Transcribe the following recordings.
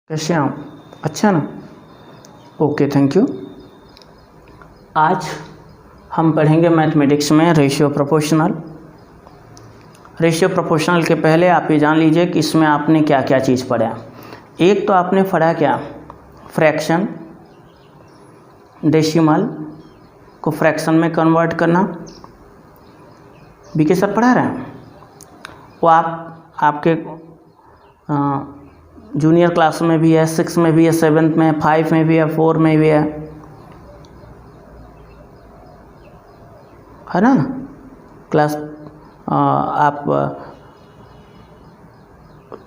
कैसे आप? अच्छा ना। Okay, thank you. आज हम पढ़ेंगे मैथमेटिक्स में रेशियो प्रोपोर्शनल। रेशियो प्रोपोर्शनल के पहले आप ये जान लीजिए कि इसमें आपने क्या क्या चीज़ पढ़ा। एक तो आपने पढ़ा क्या, फ्रैक्शन, डेसिमल को फ्रैक्शन में कन्वर्ट करना। बीके सर पढ़ा रहे हैं वो, आपके जूनियर क्लास में भी है, 6 में भी है, 7th में, 5 में भी है, 4 में भी है ना क्लास। आप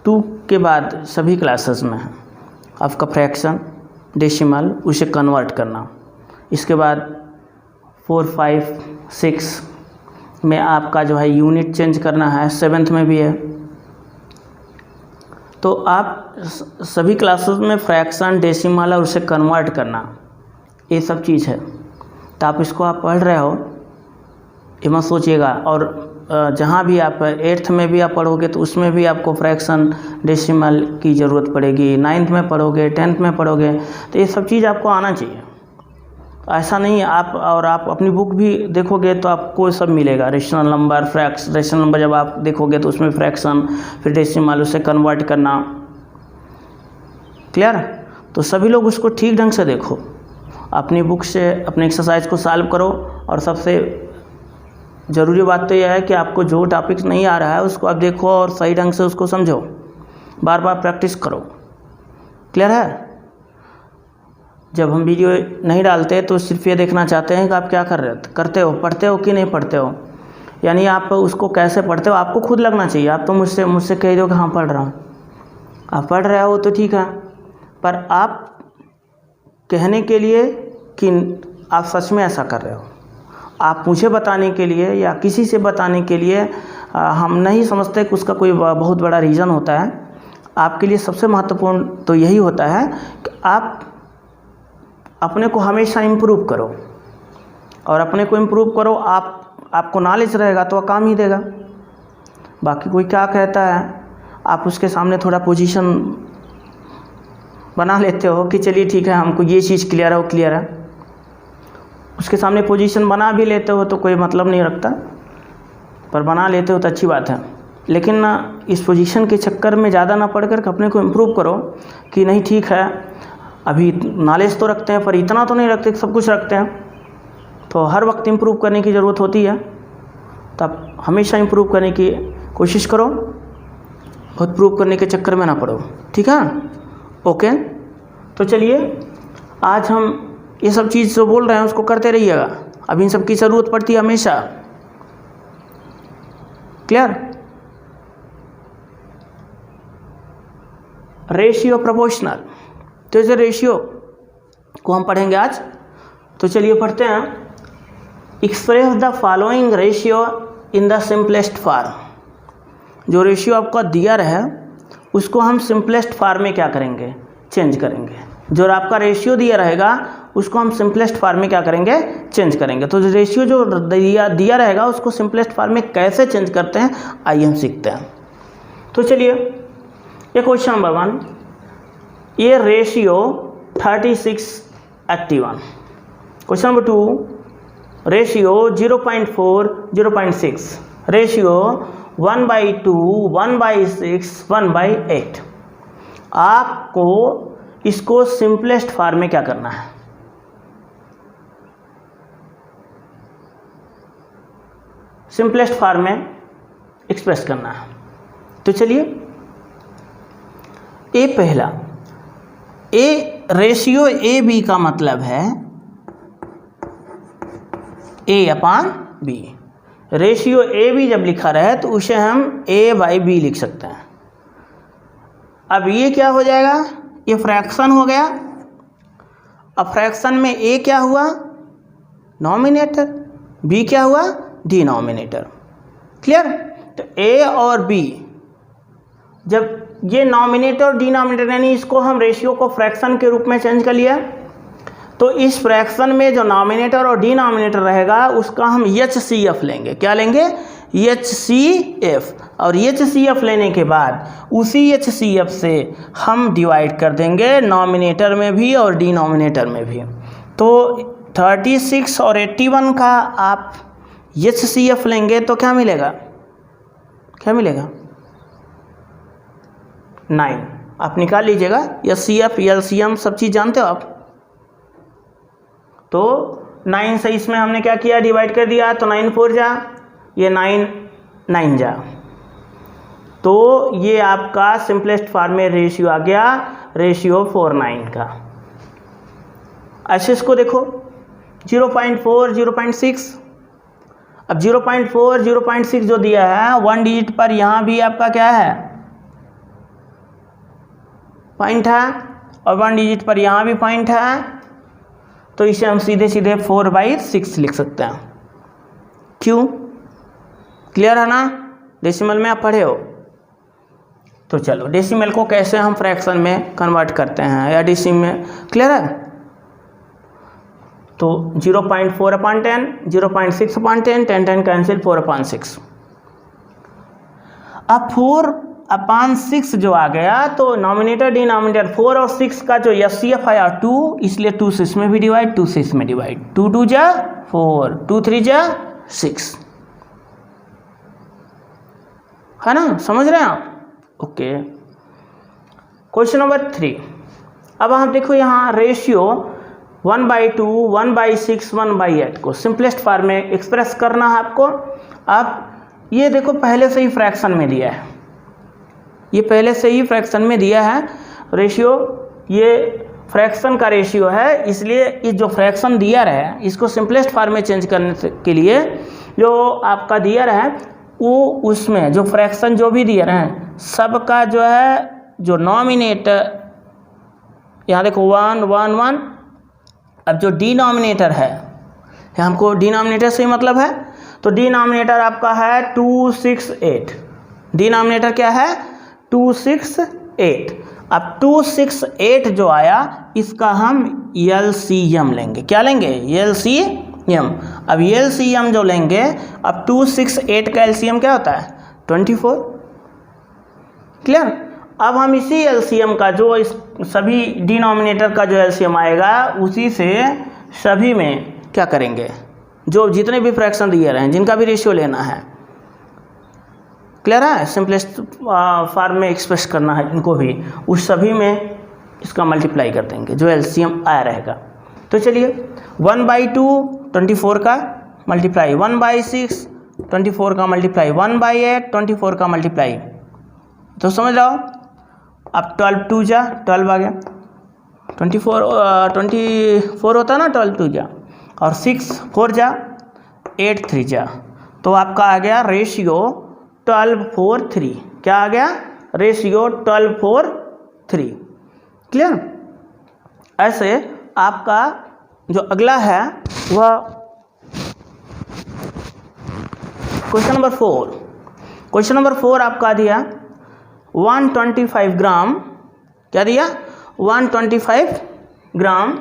2 के बाद सभी क्लासेस में है आपका फ्रैक्शन, डेसिमल, उसे कन्वर्ट करना। इसके बाद 4, 5, 6 में आपका जो है यूनिट चेंज करना है, 7th में भी है। तो आप सभी क्लासेस में फ्रैक्शन, डेसिमल और उसे कन्वर्ट करना, ये सब चीज़ है। तो आप इसको आप पढ़ रहे हो, ये मत सोचिएगा। और जहाँ भी आप 8th में भी आप पढ़ोगे तो उसमें भी आपको फ्रैक्शन, डेसिमल की ज़रूरत पड़ेगी। 9th में पढ़ोगे, 10th में पढ़ोगे, तो ये सब चीज़ आपको आना चाहिए। ऐसा नहीं आप अपनी बुक भी देखोगे तो आपको सब मिलेगा। रेशनल नंबर, रेशनल नंबर जब आप देखोगे तो उसमें फ्रैक्शन, फिर डेसिमल, उसे कन्वर्ट करना। क्लियर? तो सभी लोग उसको ठीक ढंग से देखो, अपनी बुक से अपने एक्सरसाइज को सॉल्व करो। और सबसे ज़रूरी बात तो यह है कि आपको जो टॉपिक्स नहीं आ रहा है उसको आप देखो और सही ढंग से उसको समझो, बार बार प्रैक्टिस करो। क्लियर है? जब हम वीडियो नहीं डालते तो सिर्फ ये देखना चाहते हैं कि आप क्या करते हो, पढ़ते हो कि नहीं पढ़ते हो। यानी आप उसको कैसे पढ़ते हो आपको खुद लगना चाहिए। आप तो मुझसे कह दो कि हाँ पढ़ रहा हूँ, आप पढ़ रहे हो तो ठीक है, पर आप कहने के लिए कि आप सच में ऐसा कर रहे हो, आप मुझे बताने के लिए या किसी से बताने के लिए हम नहीं समझते कि उसका कोई बहुत बड़ा रीज़न होता है। आपके लिए सबसे महत्वपूर्ण तो यही होता है कि आप अपने को हमेशा इम्प्रूव करो, और अपने को इम्प्रूव करो। आपको नॉलेज रहेगा तो काम ही देगा। बाकी कोई क्या कहता है, आप उसके सामने थोड़ा पोजीशन बना लेते हो कि चलिए ठीक है, हमको ये चीज़ क्लियर है, वो क्लियर है। उसके सामने पोजीशन बना भी लेते हो तो कोई मतलब नहीं रखता, पर बना लेते हो तो अच्छी बात है। लेकिन ना इस पोजीशन के चक्कर में ज़्यादा ना पढ़ कर अपने को इम्प्रूव करो कि नहीं ठीक है, अभी नॉलेज तो रखते हैं पर इतना तो नहीं रखते, सब कुछ रखते हैं। तो हर वक्त इम्प्रूव करने की ज़रूरत होती है, तो आप हमेशा इम्प्रूव करने की कोशिश करो, बहुत प्रूव करने के चक्कर में ना पड़ो। ठीक है? ओके, तो चलिए आज हम ये सब चीज़ जो बोल रहे हैं उसको करते रहिएगा। अब इन सब की ज़रूरत पड़ती है हमेशा। क्लियर? रेशियो प्रोपोर्शनल, तो इस रेशियो को हम पढ़ेंगे आज। तो चलिए पढ़ते हैं। Express the following ratio in the simplest form. जो रेशियो आपका दिया है उसको हम सिंपलेस्ट फॉर्म में क्या करेंगे, चेंज करेंगे। जो आपका रेशियो दिया रहेगा उसको हम सिंपलेस्ट फॉर्म में क्या करेंगे, चेंज करेंगे। तो रेशियो जो दिया रहेगा उसको सिंपलेस्ट फॉर्म में कैसे चेंज करते हैं आइए हम सीखते हैं। तो चलिए ये क्वेश्चन नंबर 1, ये ratio 36:81। Question number 2, ratio 0.4, 0.6, ratio 1/2, 1/6, 1/8। आपको इसको सिंपलेस्ट फॉर्म में क्या करना है, सिंपलेस्ट फॉर्म में एक्सप्रेस करना है। तो चलिए ए पहला, ए रेशियो ए बी का मतलब है A/B। रेशियो ए बी जब लिखा रहे तो उसे हम A/B लिख सकते हैं। अब ये क्या हो जाएगा, ये फ्रैक्शन हो गया। अब फ्रैक्शन में ए क्या हुआ, नॉमिनेटर, बी क्या हुआ, डिनोमिनेटर। क्लियर? तो ए और बी जब ये नॉमिनेटर और डिनोमिनेटर यानी इसको हम रेशियो को फ्रैक्शन के रूप में चेंज कर लिया, तो इस फ्रैक्शन में जो नॉमिनेटर और डिनोमिनेटर रहेगा उसका हम HCF लेंगे। क्या लेंगे? HCF। और HCF लेने के बाद उसी HCF से हम डिवाइड कर देंगे नॉमिनेटर में भी और डिनोमिनेटर में भी। तो 36 और 81 का आप HCF लेंगे तो क्या मिलेगा, क्या मिलेगा 9। आप निकाल लीजिएगा, HCF LCM सब चीज़ जानते हो आप। तो 9 से इसमें हमने क्या किया, डिवाइड कर दिया, तो 9 4 जा, ये 9 9 जा, तो ये आपका सिंपलेस्ट फॉर्म में रेशियो आ गया, रेशियो 4:9 का। ऐसे इसको देखो 0.4 0.6। अब 0.4 0.6 जो दिया है 1 डिजिट पर, यहाँ भी आपका क्या है पॉइंट है, और 1 डिजिट पर यहाँ भी पॉइंट है, तो इसे हम सीधे सीधे 4/6 लिख सकते हैं। क्यों, क्लियर है ना, डेसिमल में आप पढ़े हो। तो चलो डेसिमल को कैसे हम फ्रैक्शन में कन्वर्ट करते हैं या डेसिमल में, क्लियर है। तो 0.4/10, 0.6/10, 10 कैंसिल, 4/6। अब 4/6 जो आ गया, तो नॉमिनेटर डिनोमिनेटर 4 और 6 का जो HCF आया 2, इसलिए 2 से इसमें भी डिवाइड, 2 से इसमें डिवाइड, 2 2 जा 4, 2 3 जा 6, है ना, समझ रहे हैं आप। Okay, question number 3। अब आप देखो यहाँ रेशियो 1/2, 1/6, 1/8 को सिंपलेस्ट फॉर्म में एक्सप्रेस करना है आपको। अब ये देखो पहले से ही फ्रैक्शन में दिया है, ये पहले से ही फ्रैक्शन में दिया है रेशियो, ये फ्रैक्शन का रेशियो है, इसलिए इस जो फ्रैक्शन दिया है इसको सिंपलेस्ट फॉर्म में चेंज करने के लिए जो आपका दिया है वो उसमें जो फ्रैक्शन जो भी दिया है सबका जो है जो नॉमिनेटर, यहाँ देखो 1 1 1। अब जो डिनोमिनेटर है, हमको डिनोमिनेटर से ही मतलब है, तो डिनोमिनेटर आपका है 2 6 8। डिनोमिनेटर क्या है 2 6 8। अब 2 6 8 जो आया इसका हम LCM लेंगे। क्या लेंगे, LCM। अब LCM जो लेंगे, अब 2 6 8 का LCM क्या होता है 24, क्लियर। अब हम इसी LCM का जो इस सभी डिनोमिनेटर का जो LCM आएगा उसी से सभी में क्या करेंगे, जो जितने भी फ्रैक्शन दिए रहे हैं जिनका भी रेशियो लेना है, क्लियर है, सिंपलेस्ट फॉर्म में एक्सप्रेस करना है इनको भी, उस सभी में इसका मल्टीप्लाई कर देंगे जो LCM आया रहेगा। तो चलिए 1/2 24 का मल्टीप्लाई, 1/6 24 का मल्टीप्लाई, 1/8 24 का मल्टीप्लाई, तो समझ रहा हो। अब 12 2 जा 12 आ गया, 24 होता ना 12 2 जा, और 6 4 जा 8 3 जा, तो आपका आ गया रेशियो 12:4:3। क्या आ गया, रेशियो 12:4:3, क्लियर। ऐसे आपका जो अगला है वह क्वेश्चन नंबर 4। क्वेश्चन नंबर 4 आपका दिया 125 ग्राम, क्या दिया 125 ग्राम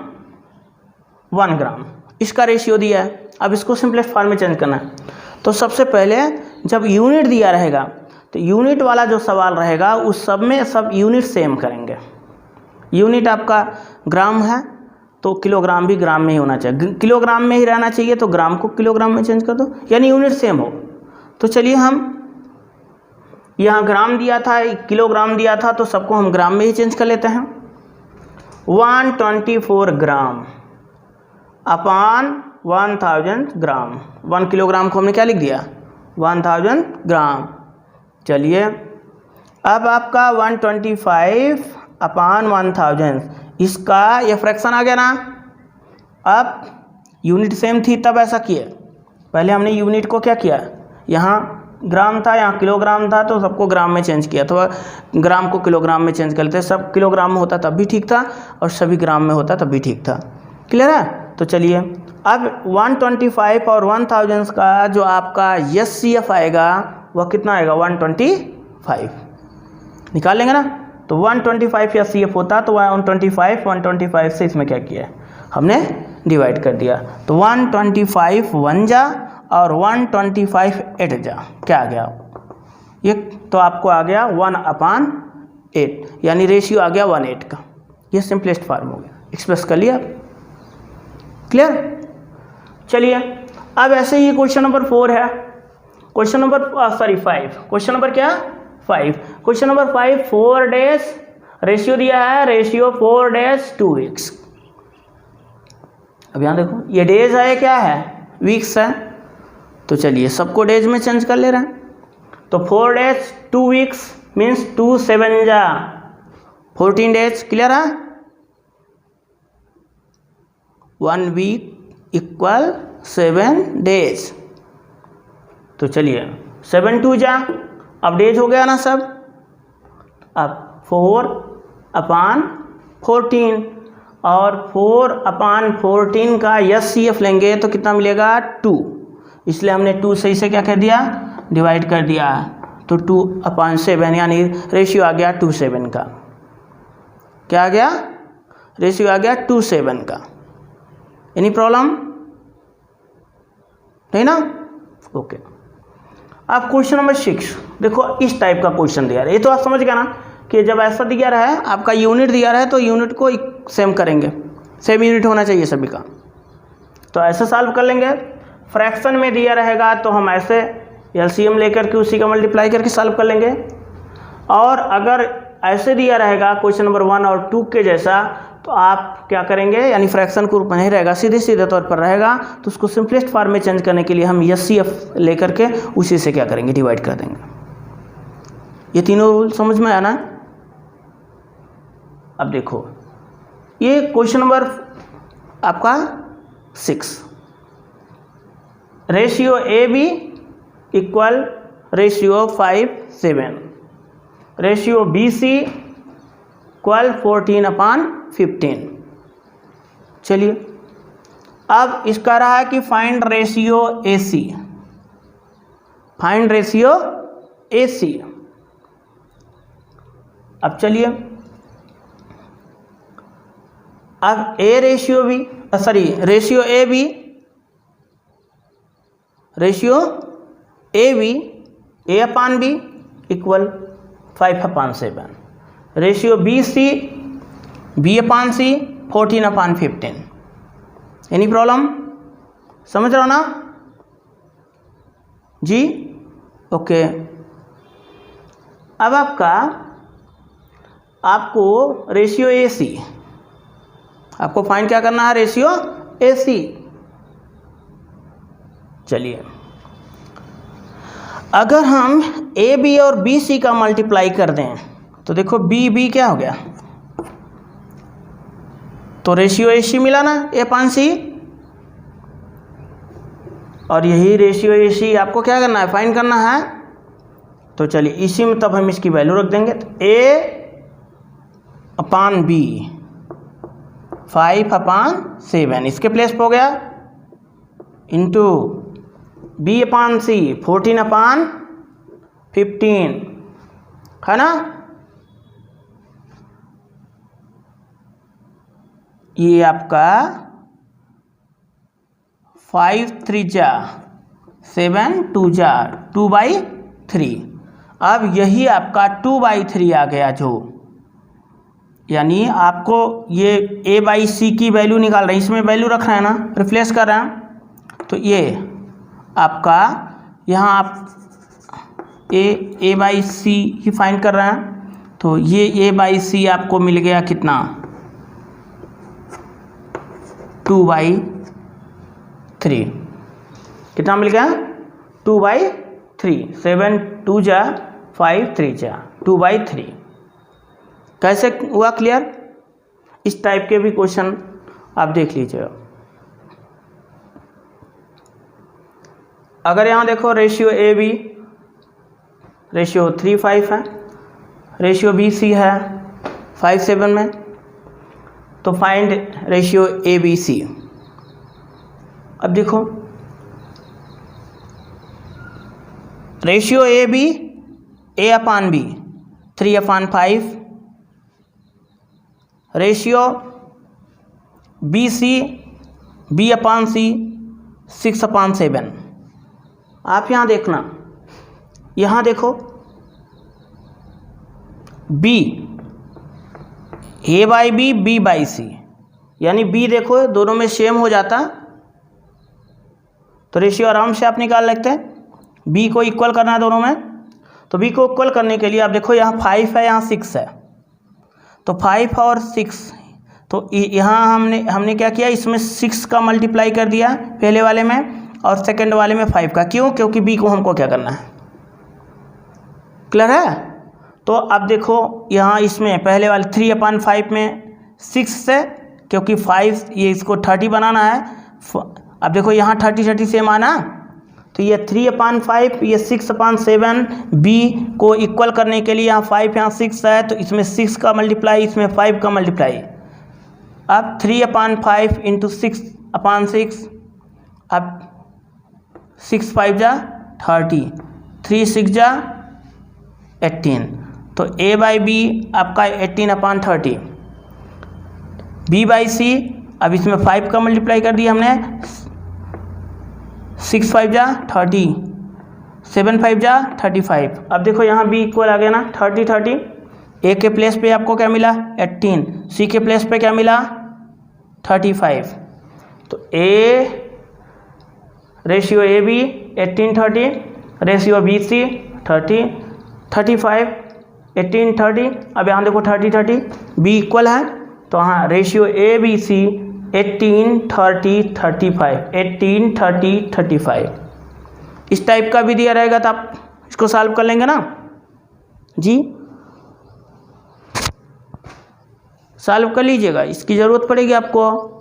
1 ग्राम, इसका रेशियो दिया है। अब इसको सिंपलेस्ट फॉर्म में चेंज करना है। तो सबसे पहले जब यूनिट दिया रहेगा तो यूनिट वाला जो सवाल रहेगा उस सब में सब यूनिट सेम करेंगे। यूनिट आपका ग्राम है तो किलोग्राम भी ग्राम में ही होना चाहिए, किलोग्राम में ही रहना चाहिए, तो ग्राम को किलोग्राम में चेंज कर दो, यानी यूनिट सेम हो। तो चलिए हम यहाँ ग्राम दिया था, किलोग्राम दिया था, तो सबको हम ग्राम में ही चेंज कर लेते हैं। 124 ग्राम अपान 1000 ग्राम, 1 किलोग्राम को हमने क्या लिख दिया 1000 ग्राम। चलिए अब आपका 125 अपान 1000, इसका ये फ्रैक्शन आ गया ना। अब यूनिट सेम थी तब ऐसा किए, पहले हमने यूनिट को क्या किया, यहाँ ग्राम था यहाँ किलोग्राम था, तो सबको ग्राम में चेंज किया, तो ग्राम को किलोग्राम में चेंज कर लेते। सब किलोग्राम में होता तब भी ठीक था और सभी ग्राम में होता तब भी ठीक था, क्लियर है। तो चलिए अब 125 और 1000 का जो आपका HCF आएगा वह कितना आएगा 125 निकाल लेंगे ना। तो 125 HCF होता तो 125 से इसमें क्या किया हमने डिवाइड कर दिया, तो 125 1 जा और 125 8 जा, क्या आ गया ये तो आपको आ गया 1/8, यानी रेशियो आ गया 1/8 का। ये सिंपलेस्ट फॉर्म हो गया, एक्सप्रेस कर लिया। क्लियर? चलिए अब ऐसे ही क्वेश्चन नंबर 4 है, क्वेश्चन नंबर 5। क्वेश्चन नंबर क्या? 5। क्वेश्चन नंबर 5, 4 days रेशियो दिया है, रेशियो 4 days 2 weeks। अब यहाँ देखो ये डेज है, क्या है? वीक्स है। तो चलिए सबको डेज में चेंज कर ले रहे हैं। तो 4 days 2 weeks मीन्स 2 7 जा 14 days। क्लियर है? 1 week इक्वल 7 days। तो चलिए 7 2 जा, अब डेज हो गया ना सब। अब 4/14 और 4/14 का HCF लेंगे तो कितना मिलेगा? 2। इसलिए हमने 2 से इसे क्या कर दिया? डिवाइड कर दिया। तो 2/7 यानी रेशियो आ गया 2:7 का। क्या आ गया? रेशियो आ गया 2:7 का। Any problem? नहीं ना? ओके। अब क्वेश्चन नंबर 6 देखो, इस टाइप का क्वेश्चन दिया है। ये तो आप समझ गए ना कि जब ऐसा दिया रहा है, आपका यूनिट दिया रहा है तो यूनिट को सेम करेंगे, सेम यूनिट होना चाहिए सभी का। तो ऐसे सॉल्व कर लेंगे। फ्रैक्शन में दिया रहेगा तो हम ऐसे एलसीएम लेकर के उसी का मल्टीप्लाई करके सॉल्व कर लेंगे। और अगर ऐसे दिया रहेगा क्वेश्चन नंबर 1 और 2 के जैसा, तो आप क्या करेंगे, यानी फ्रैक्शन के रूप में नहीं रहेगा, सीधे सीधे तौर पर रहेगा, तो उसको सिंपलेस्ट फॉर्म में चेंज करने के लिए हम HCF लेकर के उसी से क्या करेंगे? डिवाइड कर देंगे। ये तीनों रूल समझ में आना है? अब देखो ये क्वेश्चन नंबर आपका 6, ratio AB equal ratio 5:7, ratio BC equal 14/15। चलिए अब इसका रहा है कि find ratio AC, find ratio AC। अब चलिए अब ratio AB A/B equal 5/7, ratio BC B/C 14/15। Any problem? समझ रहे हो ना जी? ओके। अब आपको रेशियो AC, आपको फाइंड क्या करना है? Ratio AC। चलिए अगर हम AB और BC का मल्टीप्लाई कर दें तो देखो BB क्या हो गया? तो रेशियो AC मिला ना, A/C। और यही रेशियो AC आपको क्या करना है? फाइंड करना है। तो चलिए इसी में तब हम इसकी वैल्यू रख देंगे। तो A/B 5/7 इसके प्लेस पे हो गया, इंटू B/C 14/15 है ना। ये आपका 5 3 जा 7 2 जा 2/3। अब यही आपका 2/3 आ गया, जो यानी आपको ये A/C की वैल्यू निकाल रहे हैं, इसमें वैल्यू रख रहे हैं ना, रिप्लेस कर रहे हैं। तो ये आपका यहाँ आप A/C ही फाइंड कर रहे हैं। तो ये A/C आपको मिल गया कितना? 2/3। कितना मिल गया? 2/3। 7 2 जा 5 3 जा 2/3। कैसे हुआ क्लियर? इस टाइप के भी क्वेश्चन आप देख लीजिएगा। अगर यहाँ देखो रेशियो AB रेशियो 3:5 है, रेशियो BC है 5:7 में, तो फाइंड रेशियो ABC। अब देखो ratio AB A/B 3/5, ratio BC B/C 6/7। आप यहाँ देखना, यहाँ देखो B, A by B, B by C, यानी बी देखो दोनों में सेम हो जाता तो रेशियो आराम से आप निकाल लेते हैं। बी को इक्वल करना है दोनों में, तो बी को इक्वल करने के लिए आप देखो यहाँ 5 है, यहाँ 6 है, तो 5 और 6, तो यहाँ हमने क्या किया, इसमें 6 का मल्टीप्लाई कर दिया पहले वाले में और सेकंड वाले में 5 का। क्यों? क्योंकि बी को हमको क्या करना है, क्लियर है। तो अब देखो यहाँ इसमें पहले वाले 3/5 में 6 से, क्योंकि 5 ये इसको 30 बनाना है। अब देखो यहाँ 30 सेम आना, तो ये 3/5 ये 6/7, बी को इक्वल करने के लिए यहाँ 5 यहाँ 6 है, तो इसमें 6 का मल्टीप्लाई, इसमें 5 का मल्टीप्लाई। अब 3/5 इंटू 6/6, अब 6 5 जा 30, 3 6 जा 18, तो ए बाई बी आपका 18/30, बी बाई सी, अब इसमें 5 का मल्टीप्लाई कर दिया हमने, 6 5 जा 30, 7 5 जा 35। अब देखो यहाँ बी इक्वल आ गया ना 30, ए के प्लेस पे आपको क्या मिला 18, सी के प्लेस पे क्या मिला 35, तो A ratio A B 18:30, ratio B C 35, 18:30। अब यहाँ देखो 30 बी इक्वल है, तो हाँ रेशियो ए बी सी 18:30:35, 18:30:35। इस टाइप का भी दिया रहेगा तो आप इसको सॉल्व कर लेंगे ना जी, सॉल्व कर लीजिएगा, इसकी ज़रूरत पड़ेगी आपको।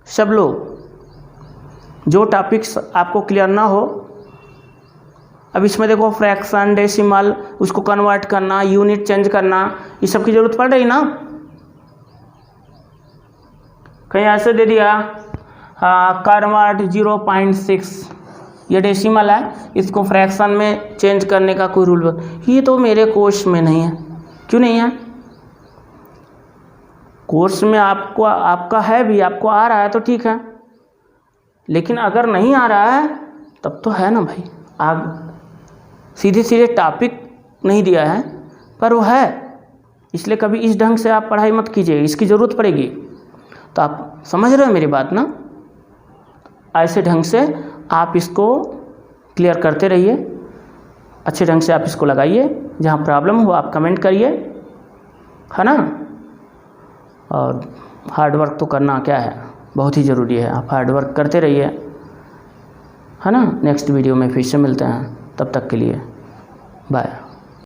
सब लोग जो टॉपिक्स आपको क्लियर ना हो, अब इसमें देखो फ्रैक्शन, डेसिमल, उसको कन्वर्ट करना, यूनिट चेंज करना, ये सब की ज़रूरत पड़ रही ना। कहीं ऐसे दे दिया कन्वर्ट 0.6, ये डेसिमल है, इसको फ्रैक्शन में चेंज करने का कोई रूल, ये तो मेरे कोर्स में नहीं है। क्यों नहीं है? कोर्स में आपको आपका है भी, आपको आ रहा है तो ठीक है, लेकिन अगर नहीं आ रहा है तब तो है ना भाई, आप सीधे टॉपिक नहीं दिया है पर वो है, इसलिए कभी इस ढंग से आप पढ़ाई मत कीजिए, इसकी ज़रूरत पड़ेगी। तो आप समझ रहे हो मेरी बात ना, ऐसे ढंग से आप इसको क्लियर करते रहिए, अच्छे ढंग से आप इसको लगाइए, जहाँ प्रॉब्लम हो आप कमेंट करिए, है ना। और हार्ड वर्क तो करना क्या है, बहुत ही ज़रूरी है, आप हार्ड वर्क करते रहिए, है ना। नेक्स्ट वीडियो में फिर से मिलते हैं, तब तक के लिए बाय।